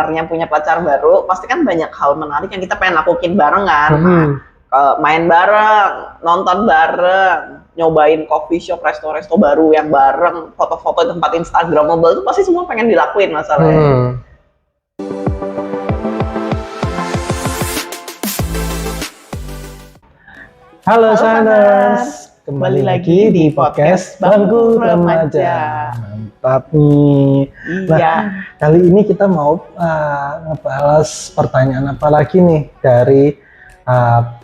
sebenarnya punya pacar baru, pasti kan banyak hal menarik yang kita pengen lakuin bareng kan. Main bareng, nonton bareng, nyobain coffee shop, resto-resto baru yang bareng, foto-foto tempat Instagramable itu pasti semua pengen dilakuin masalahnya. Halo Saners, kembali lagi di podcast Bangku Remaja. Mantap nih. Iya. Nah, kali ini kita mau ngebahas pertanyaan apa lagi nih dari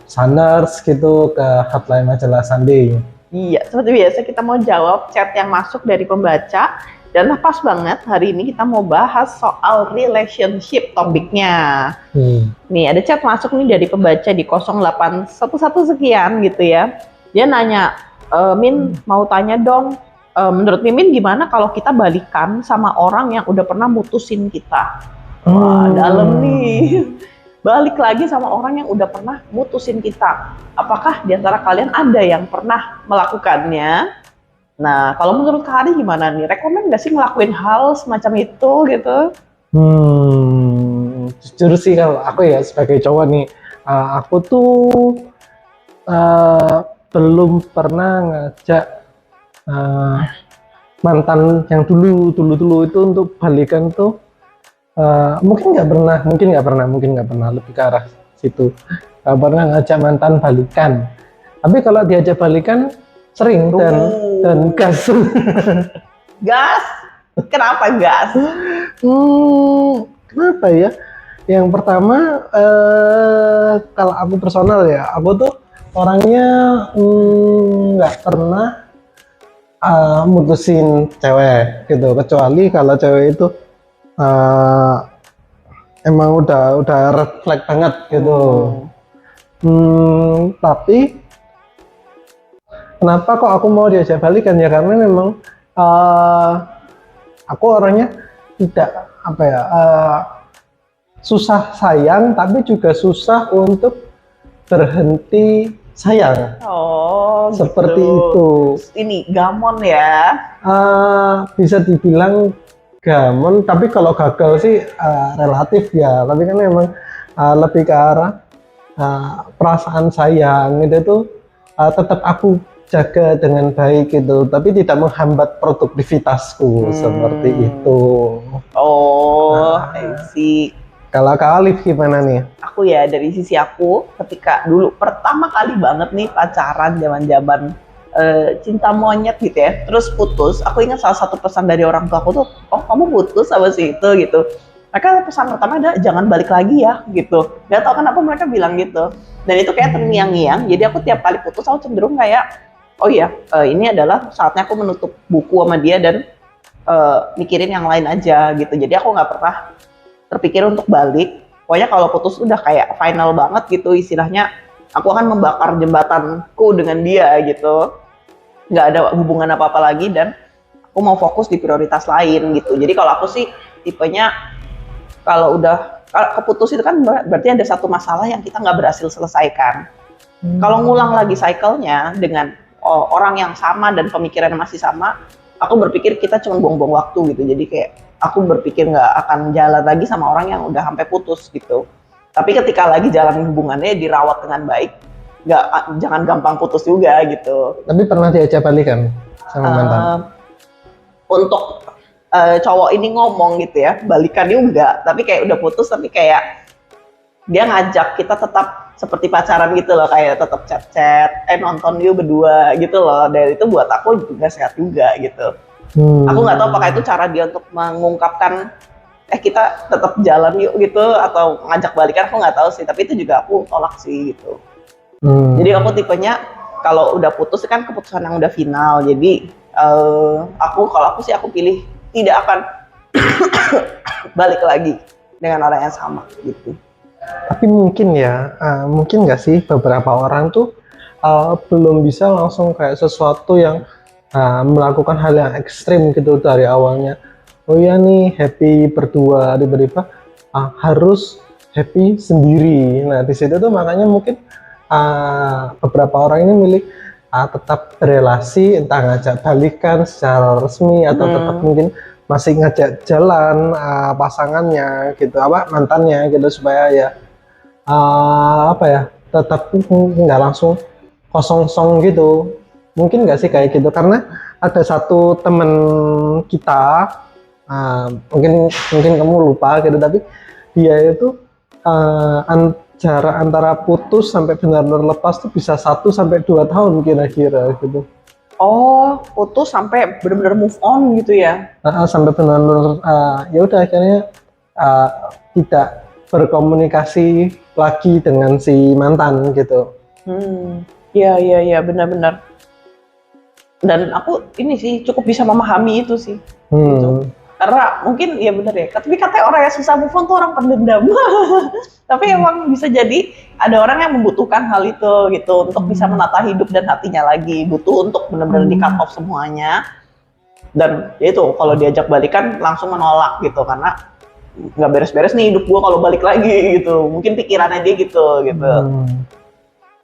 Saners gitu ke hotline majalah Sunday. Iya, seperti biasa kita mau jawab chat yang masuk dari pembaca. Dan pas banget hari ini kita mau bahas soal relationship topiknya. Nih ada chat masuk nih dari pembaca di 0811 sekian gitu ya. Dia nanya, Min mau tanya dong, menurut Mimin gimana kalau kita balikan sama orang yang udah pernah mutusin kita? Wah, dalam nih. Balik lagi sama orang yang udah pernah mutusin kita. Apakah di antara kalian ada yang pernah melakukannya? Nah, kalau menurut Kak Ari gimana nih? Rekomen nggak sih ngelakuin hal semacam itu gitu? Jujur sih kalau aku ya sebagai cowok nih, aku tuh belum pernah ngajak mantan yang dulu itu untuk balikan tuh. Mungkin nggak pernah lebih ke arah situ. Nggak pernah ngajak mantan balikan. Tapi kalau diajak balikan sering dan gas. Gas? Kenapa gas? Kenapa ya? Yang pertama, kalau aku personal ya, aku tuh orangnya nggak pernah mutusin cewek gitu, kecuali kalau cewek itu emang udah red flag banget gitu. Tapi kenapa kok aku mau diajak balikan ya, karena memang aku orangnya tidak susah sayang tapi juga susah untuk berhenti sayang. Oh, seperti gitu. itu. Ini gamon ya? Bisa dibilang gamon, tapi kalau gagal sih relatif ya. Tapi kan memang lebih ke arah perasaan sayang itu tuh tetap aku jaga dengan baik gitu, tapi tidak menghambat produktivitasku seperti itu. Oh, I see. Kalau Kak Alif gimana nih? Aku ya dari sisi aku, ketika dulu pertama kali banget nih pacaran zaman-zaman cinta monyet gitu ya, terus putus. Aku ingat salah satu pesan dari orang tua aku tuh, oh kamu putus sama si itu gitu. Mereka pesan pertama ada jangan balik lagi ya gitu. Gak tau kenapa mereka bilang gitu. Dan itu kayak terngiang-ngiang. Jadi aku tiap kali putus aku cenderung kayak, oh iya ini adalah saatnya aku menutup buku sama dia dan mikirin yang lain aja gitu. Jadi aku nggak pernah terpikir untuk balik. Pokoknya kalau putus udah kayak final banget gitu istilahnya, aku akan membakar jembatanku dengan dia gitu. Nggak ada hubungan apa-apa lagi dan aku mau fokus di prioritas lain gitu. Jadi kalau aku sih tipenya kalau keputus itu kan berarti ada satu masalah yang kita nggak berhasil selesaikan. Kalau ngulang lagi cycle-nya dengan orang yang sama dan pemikiran masih sama, aku berpikir kita cuma buang-buang waktu gitu. Jadi kayak aku berpikir nggak akan jalan lagi sama orang yang udah sampai putus gitu. Tapi ketika lagi jalan hubungannya dirawat dengan baik, jangan gampang putus juga gitu. Tapi pernah diajak balikan sama mantan? Untuk cowok ini ngomong gitu ya, balikannya enggak, tapi kayak udah putus tapi kayak dia ngajak kita tetap seperti pacaran gitu loh, kayak tetap chat-chat, nonton yuk berdua gitu loh. Dan itu buat aku juga sehat juga gitu. Aku nggak tahu apakah itu cara dia untuk mengungkapkan kita tetap jalan yuk gitu atau ngajak balikan, aku nggak tahu sih. Tapi itu juga aku tolak sih gitu. Jadi aku tipenya kalau udah putus kan keputusan yang udah final. Jadi kalau aku sih aku pilih tidak akan balik lagi dengan orang yang sama gitu. Tapi mungkin ya, mungkin nggak sih beberapa orang tuh belum bisa langsung kayak sesuatu yang melakukan hal yang ekstrim gitu dari awalnya. Oh ya nih happy berdua, tiba-tiba harus happy sendiri. Nah di situ tuh makanya mungkin beberapa orang ini milih tetap berelasi, entah ngajak balikan secara resmi atau tetap mungkin masih ngajak jalan pasangannya gitu, apa mantannya gitu, supaya ya apa ya, tetap nggak langsung kosong song gitu. Mungkin nggak sih kayak gitu, karena ada satu temen kita, mungkin mungkin kamu lupa gitu, tapi dia itu antara putus sampai benar-benar lepas tuh bisa 1 sampai 2 tahun kira-kira gitu. Oh, putus sampai benar-benar move on gitu ya? Sampai benar-benar ya udah akhirnya uh, tidak berkomunikasi lagi dengan si mantan gitu. Iya, iya, iya, benar-benar. Dan aku ini sih cukup bisa memahami itu sih. Gitu. Karena mungkin ya benar ya. Tapi katanya orang yang susah move on tuh orang pendendam. Tapi emang bisa jadi ada orang yang membutuhkan hal itu gitu untuk bisa menata hidup dan hatinya lagi. Butuh untuk benar-benar di cut off semuanya. Dan ya itu kalau diajak balikan langsung menolak gitu karena nggak beres-beres nih hidup gua kalau balik lagi gitu. Mungkin pikirannya dia gitu.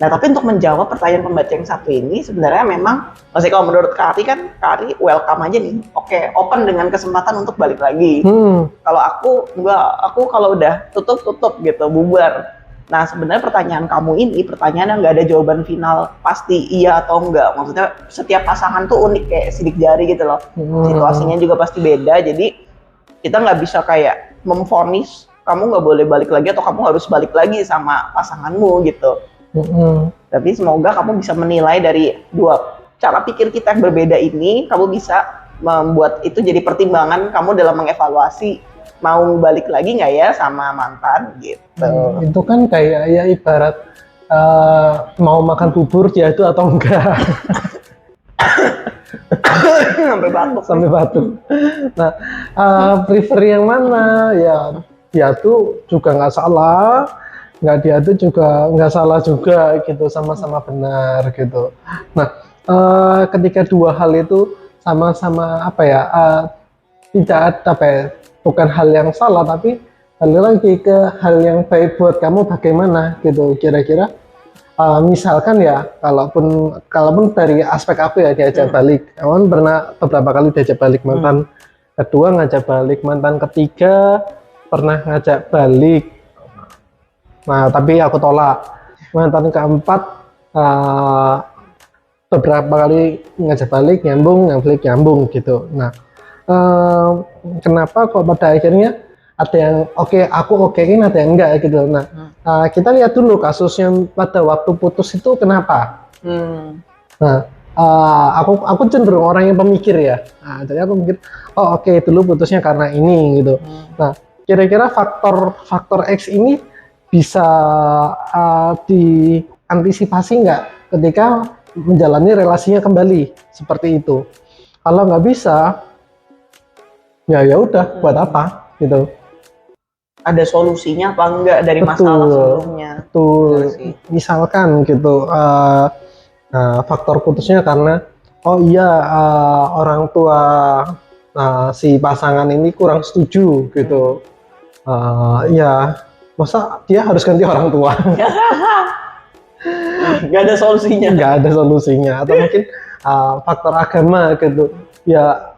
Nah, tapi untuk menjawab pertanyaan pembaca yang satu ini, sebenarnya memang, maksudnya kalau menurut Kak Ari kan, Kak Ari welcome aja nih. Oke, open dengan kesempatan untuk balik lagi. Kalau aku, enggak, aku kalau udah tutup gitu, bubar. Nah, sebenarnya pertanyaan kamu ini, pertanyaan yang nggak ada jawaban final, pasti iya atau enggak. Maksudnya setiap pasangan tuh unik, kayak sidik jari gitu loh. Situasinya juga pasti beda, jadi kita nggak bisa kayak memvonis, kamu nggak boleh balik lagi atau kamu harus balik lagi sama pasanganmu gitu. Tapi semoga kamu bisa menilai dari dua cara pikir kita yang berbeda ini, kamu bisa membuat itu jadi pertimbangan kamu dalam mengevaluasi mau balik lagi nggak ya sama mantan gitu. Itu kan kayak ya ibarat mau makan bubur ya itu atau enggak. Sampai batuk. Nah, prefer yang mana ya tuh juga nggak salah, nggak dia tuh juga nggak salah juga gitu, sama-sama benar gitu. Nah, ketika dua hal itu sama-sama apa ya, tidak ada apa ya, bukan hal yang salah, tapi balik lagi ke hal yang baik buat kamu bagaimana gitu kira-kira. Misalkan ya, kalaupun dari aspek aku ya diajak balik, aku pernah beberapa kali diajak balik, mantan kedua ngajak balik, mantan ketiga pernah ngajak balik. Nah, tapi aku tolak. Mantan keempat beberapa kali ngajak balik, nyambung gitu. Nah, kenapa kok pada akhirnya ada yang aku okein, ada yang enggak gitu. Nah, kita lihat dulu kasusnya pada waktu putus itu kenapa. Nah, aku cenderung orang yang pemikir ya. Nah, jadi aku mikir, dulu putusnya karena ini gitu. Nah, kira-kira faktor X ini bisa diantisipasi nggak ketika menjalani relasinya kembali seperti itu. Kalau nggak bisa, ya udah, buat apa gitu. Ada solusinya apa enggak dari masalah sebelumnya. Betul. Misalkan gitu, faktor putusnya karena orang tua si pasangan ini kurang setuju gitu. Ya masa dia harus ganti orang tua. Nggak ada solusinya. Nggak ada solusinya. Atau mungkin faktor agama gitu ya,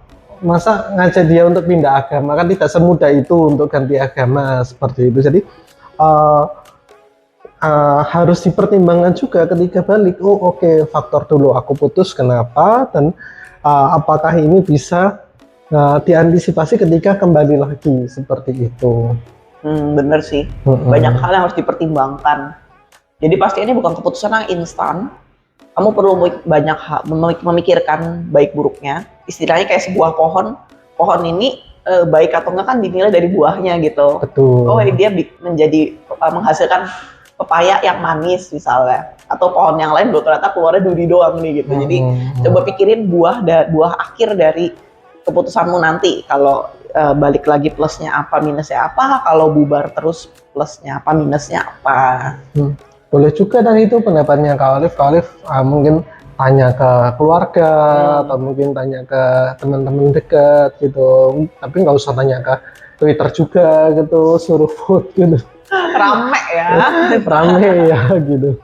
masa ngajak dia untuk pindah agama, kan tidak semudah itu untuk ganti agama seperti itu. Jadi harus dipertimbangkan juga ketika balik. Faktor dulu aku putus kenapa, dan apakah ini bisa diantisipasi ketika kembali lagi seperti itu. Bener sih, banyak hal yang harus dipertimbangkan. Jadi pasti ini bukan keputusan yang instan. Kamu perlu banyak memikirkan baik buruknya. Istilahnya kayak sebuah pohon ini baik atau enggak kan dinilai dari buahnya gitu. Betul. Dia menghasilkan pepaya yang manis misalnya, atau pohon yang lain ternyata keluarnya duri doang nih gitu. Jadi coba pikirin buah akhir dari keputusanmu nanti. Kalau balik lagi plusnya apa, minusnya apa, kalau bubar terus plusnya apa, minusnya apa. Boleh juga dari itu pendapatnya Kak Olive, mungkin tanya ke keluarga atau mungkin tanya ke teman-teman dekat gitu, tapi nggak usah tanya ke Twitter juga gitu, suruh vote gitu. Rame ya. Rame ya gitu.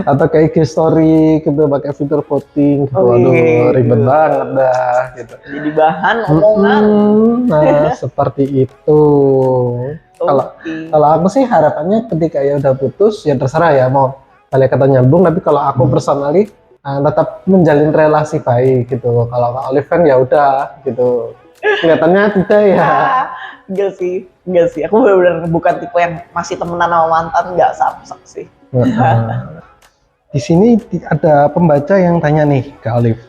Atau kayak IG story gitu pakai fitur voting gitu. Oh, Aduh, iya. ribet banget dah gitu. Jadi bahan omongan. Nah, seperti itu. Kalau Oke. kalau aku sih harapannya ketika ya udah putus ya terserah ya mau kalian kata nyambung, tapi kalau aku personally tetap menjalin relasi baik gitu. Kalau Kak Olive kan ya udah gitu. Kelihatannya tidak ya. Enggak sih. Aku benar-benar bukan tipe yang masih temenan sama mantan, enggak samsak sih. Nah, di sini ada pembaca yang tanya nih Kak Olive.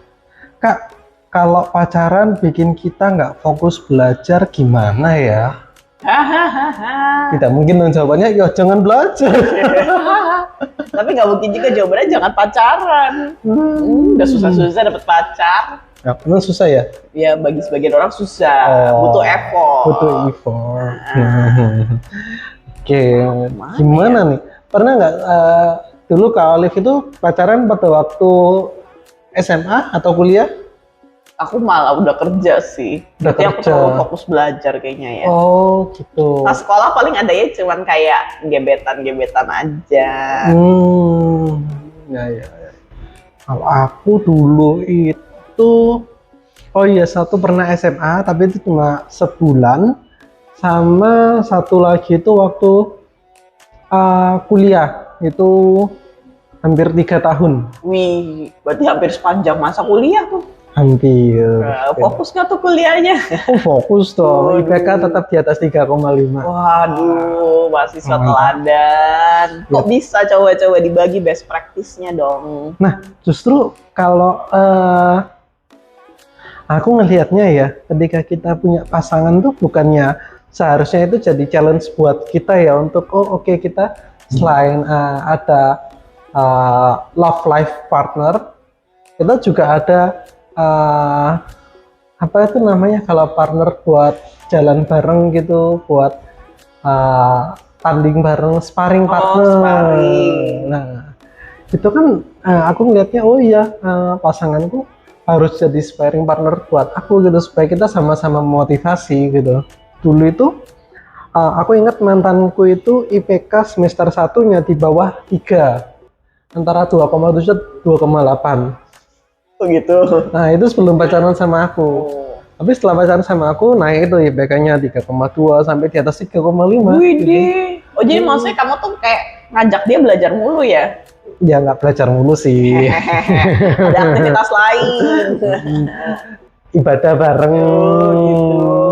Kak, kalau pacaran bikin kita nggak fokus belajar gimana ya? Hahaha. Tidak mungkin dong jawabannya, ya jangan belajar. Tapi nggak mungkin juga jawabannya jangan pacaran. Udah susah-susah dapet pacar. Ya, memang susah ya? Ya bagi sebagian orang susah, butuh effort. Butuh effort. Oke, Gimana gimana nih? Pernah nggak dulu Kak Olive itu pacaran pada waktu SMA atau kuliah? Aku malah udah kerja sih. Udah Jadi aku kerja. terlalu fokus belajar kayaknya ya. Oh, gitu. Nah sekolah paling ada ya cuman kayak gebetan-gebetan aja. Ya. Kalau aku dulu itu, oh iya satu pernah SMA, tapi itu cuma sebulan. Sama satu lagi itu waktu kuliah, itu hampir 3 tahun. Wih, berarti hampir sepanjang masa kuliah tuh. Hampir. Fokus nggak tuh kuliahnya? Fokus dong, IPK tetap di atas 3,5. Waduh, mahasiswa Mantap. teladan. Kok Ya. bisa coba-coba dibagi best practice-nya dong? Nah, justru kalau aku ngelihatnya ya, ketika kita punya pasangan tuh bukannya seharusnya itu jadi challenge buat kita ya untuk oke, kita selain ada love life partner, kita juga ada apa itu namanya kalau partner buat jalan bareng gitu, buat tanding bareng, sparring partner. sparring. Nah, itu kan aku ngelihatnya oh iya pasanganku harus jadi sparring partner buat aku gitu supaya kita sama-sama memotivasi gitu. Dulu itu aku ingat mantanku itu IPK semester 1-nya di bawah 3, antara 2,7 2,8. Begitu. Nah, itu sebelum pacaran sama aku. Tapi setelah pacaran sama aku naik itu IPK-nya 3,2 sampai di atas 3,5. Wih gitu. deh. Oh jadi maksudnya kamu tuh kayak ngajak dia belajar mulu ya? Ya nggak belajar mulu sih. Ada aktivitas lain. Ibadah bareng.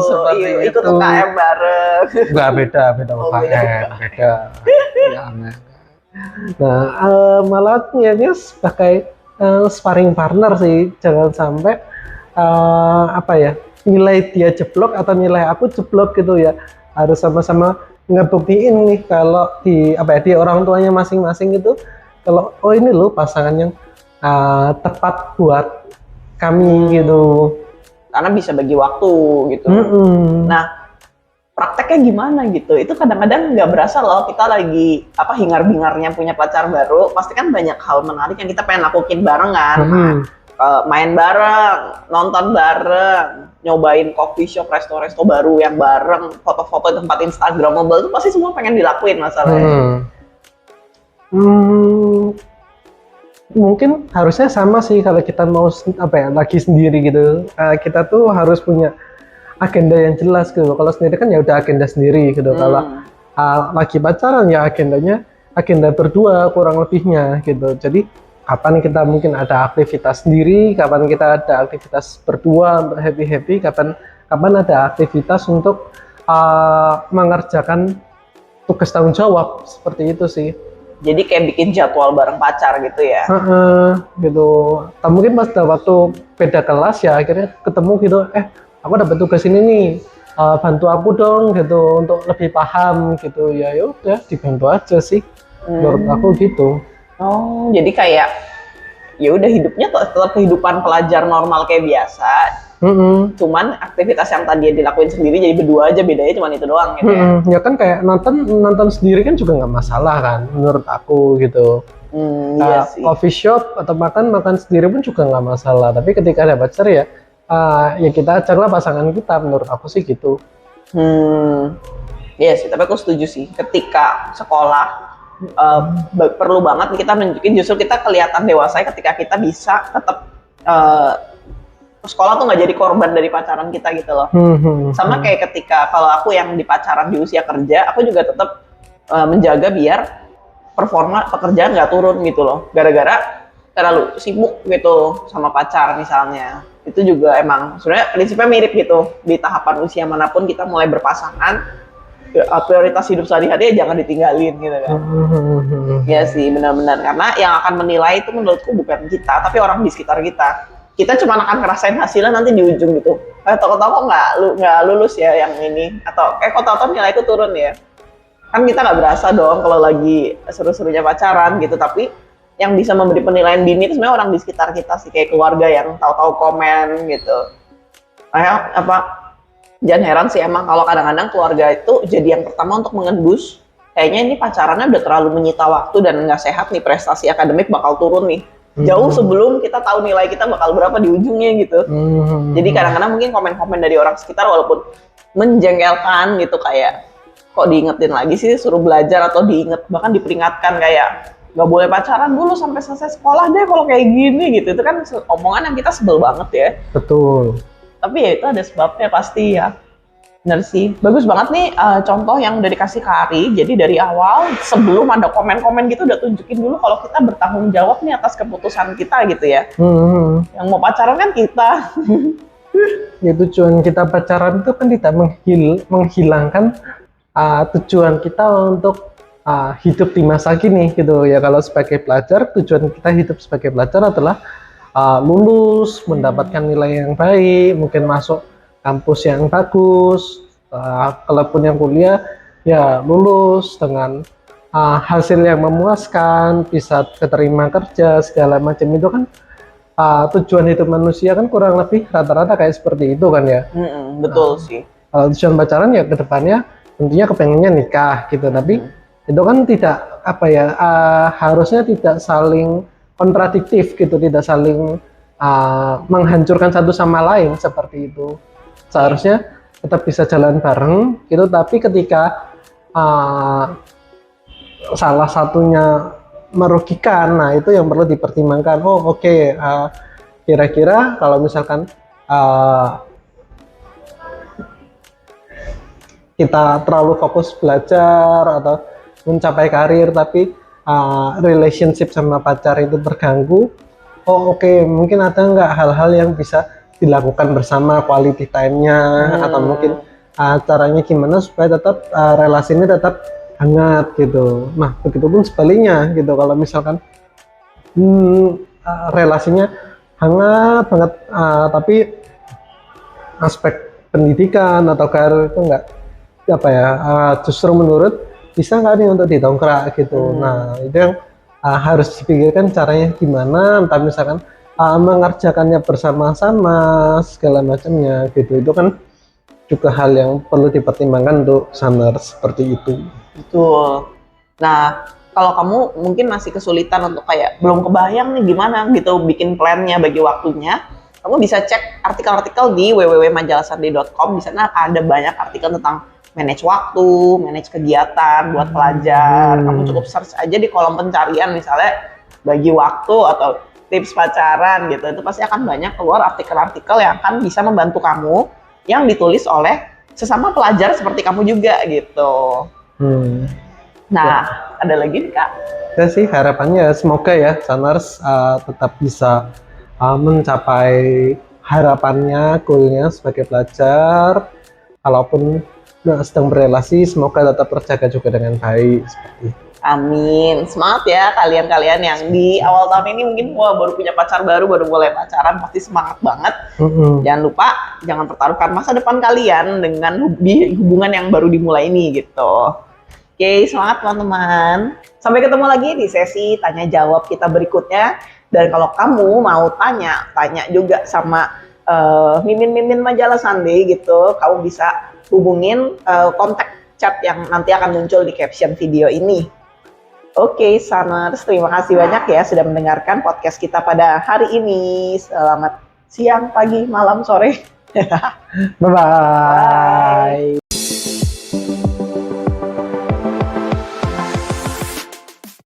Seperti Ikut itu. UKM bareng. Nggak beda Oh, UKM, beda. Ya, aneh. Nah, malah niatnya sebagai sparring partner sih, jangan sampai apa ya, nilai dia jeblok atau nilai aku jeblok gitu ya. Harus sama-sama ngebuktiin nih kalau di apa ya, di orang tuanya masing-masing itu kalau oh ini loh pasangan yang tepat buat kami gitu. Karena bisa bagi waktu gitu. Nah, prakteknya gimana gitu? Itu kadang-kadang nggak berasa loh kita lagi apa hingar-bingarnya punya pacar baru. Pasti kan banyak hal menarik yang kita pengen lakuin bareng kan. Main bareng, nonton bareng, nyobain coffee shop, resto-resto baru yang bareng, foto-foto di tempat Instagramable itu pasti semua pengen dilakuin masalahnya. Mungkin harusnya sama sih kalau kita mau apa ya lagi sendiri gitu. Kita tuh harus punya agenda yang jelas gitu. Kalau sendiri kan ya udah agenda sendiri gitu. Kalau lagi pacaran ya agendanya agenda berdua kurang lebihnya gitu. Jadi kapan kita mungkin ada aktivitas sendiri, kapan kita ada aktivitas berdua untuk happy-happy, kapan ada aktivitas untuk mengerjakan tugas tanggung jawab, seperti itu sih. Jadi kayak bikin jadwal bareng pacar gitu ya? Gitu. Atau mungkin pas waktu beda kelas ya akhirnya ketemu gitu, aku dapat tugas ini nih, bantu aku dong gitu untuk lebih paham gitu ya. Udah dibantu aja sih, menurut aku gitu. Oh, jadi kayak ya udah hidupnya tetap kehidupan pelajar normal kayak biasa. Cuman aktivitas yang tadi dilakuin sendiri jadi berdua aja, bedanya cuma itu doang gitu ya. Ya kan kayak nonton sendiri kan juga nggak masalah kan menurut aku gitu. Iya sih. Coffee shop atau makan sendiri pun juga nggak masalah. Tapi ketika ada pacar ya ya kita ajaklah pasangan kita, menurut aku sih gitu. Iya sih, tapi aku setuju sih ketika sekolah perlu banget kita nunjukin justru kita kelihatan dewasa ketika kita bisa tetap sekolah tuh nggak jadi korban dari pacaran kita gitu loh. Sama kayak ketika kalau aku yang di pacaran di usia kerja, aku juga tetap menjaga biar performa pekerjaan nggak turun gitu loh. Gara-gara terlalu sibuk gitu sama pacar misalnya. Itu juga emang sebenarnya prinsipnya mirip gitu. Di tahapan usia manapun kita mulai berpasangan, prioritas hidup sehari-hari jangan ditinggalin gitu kan. Ya sih benar-benar, karena yang akan menilai itu menurutku bukan kita tapi orang di sekitar kita. Kita cuma akan ngerasain hasilnya nanti di ujung gitu. Tahu-tahu kok nggak lulus ya yang ini, atau kok tahu-tahu nilaiku turun ya. Kan kita nggak berasa dong kalau lagi seru-serunya pacaran gitu. Tapi yang bisa memberi penilaian dini itu sebenarnya orang di sekitar kita sih, kayak keluarga yang tahu-tahu komen gitu. Kayak apa? Jangan heran sih emang kalau kadang-kadang keluarga itu jadi yang pertama untuk mengendus. Kayaknya ini pacarannya udah terlalu menyita waktu dan nggak sehat nih, prestasi akademik bakal turun nih. Jauh sebelum kita tahu nilai kita bakal berapa di ujungnya gitu. Jadi kadang-kadang mungkin komen-komen dari orang sekitar walaupun menjengkelkan gitu, kayak kok diingetin lagi sih suruh belajar, atau diinget bahkan diperingatkan kayak nggak boleh pacaran dulu sampai selesai sekolah deh kalau kayak gini gitu. Itu kan omongan yang kita sebel banget ya. Betul. Tapi ya itu ada sebabnya pasti ya. Bener sih, bagus banget nih contoh yang udah dikasih ke Ari. Jadi dari awal sebelum ada komen-komen gitu udah tunjukin dulu kalau kita bertanggung jawab nih atas keputusan kita gitu ya. Yang mau pacaran kan kita. Ya tujuan kita pacaran itu kan tidak menghilangkan tujuan kita untuk hidup di masa kini gitu ya. Kalau sebagai pelajar, tujuan kita hidup sebagai pelajar adalah lulus, mendapatkan nilai yang baik, mungkin masuk kampus yang bagus, kalaupun yang kuliah ya lulus dengan hasil yang memuaskan, bisa keterima kerja segala macam. Itu kan tujuan hidup manusia kan kurang lebih rata-rata kayak seperti itu kan ya. Betul sih. Kalau tujuan pacaran ya kedepannya tentunya kepengennya nikah gitu, tapi itu kan tidak apa ya, harusnya tidak saling kontradiktif gitu, tidak saling menghancurkan satu sama lain seperti itu. Seharusnya tetap bisa jalan bareng gitu, tapi ketika salah satunya merugikan, nah itu yang perlu dipertimbangkan. Kira-kira kalau misalkan kita terlalu fokus belajar atau mencapai karir, tapi relationship sama pacar itu terganggu, mungkin ada nggak hal-hal yang bisa dilakukan bersama, quality time-nya, atau mungkin caranya gimana supaya tetap relasinya tetap hangat gitu. Nah, begitupun sebaliknya gitu, kalau misalkan relasinya hangat banget, tapi aspek pendidikan atau karir itu enggak justru menurut bisa nggak nih untuk didongkrak gitu. Nah, itu yang harus dipikirkan caranya gimana, entah misalkan mengerjakannya bersama-sama segala macamnya gitu. Itu kan juga hal yang perlu dipertimbangkan untuk summer seperti itu. Betul. Nah, kalau kamu mungkin masih kesulitan untuk kayak belum kebayang nih gimana gitu bikin plannya, bagi waktunya, kamu bisa cek artikel-artikel di www.majalasandi.com. Di sana ada banyak artikel tentang manage waktu, manage kegiatan buat pelajar. Kamu cukup search aja di kolom pencarian misalnya bagi waktu atau tips pacaran gitu. Itu pasti akan banyak keluar artikel-artikel yang akan bisa membantu kamu, yang ditulis oleh sesama pelajar seperti kamu juga gitu. Nah, ada lagi nih Kak? Ya sih, harapannya semoga ya Sanars tetap bisa mencapai harapannya, goalnya sebagai pelajar. Kalaupun sedang berrelasi, semoga tetap terjaga juga dengan baik seperti itu. Amin. Semangat ya kalian-kalian yang di awal tahun ini mungkin baru punya pacar baru, baru mulai pacaran, pasti semangat banget. Jangan lupa, jangan pertaruhkan masa depan kalian dengan hubungan yang baru dimulai ini gitu. Oke, semangat teman-teman. Sampai ketemu lagi di sesi tanya jawab kita berikutnya. Dan kalau kamu mau tanya juga sama mimin-mimin majalah Sandi gitu, kamu bisa hubungin kontak chat yang nanti akan muncul di caption video ini. Oke, Saners, terima kasih banyak ya sudah mendengarkan podcast kita pada hari ini. Selamat siang, pagi, malam, sore. Bye-bye.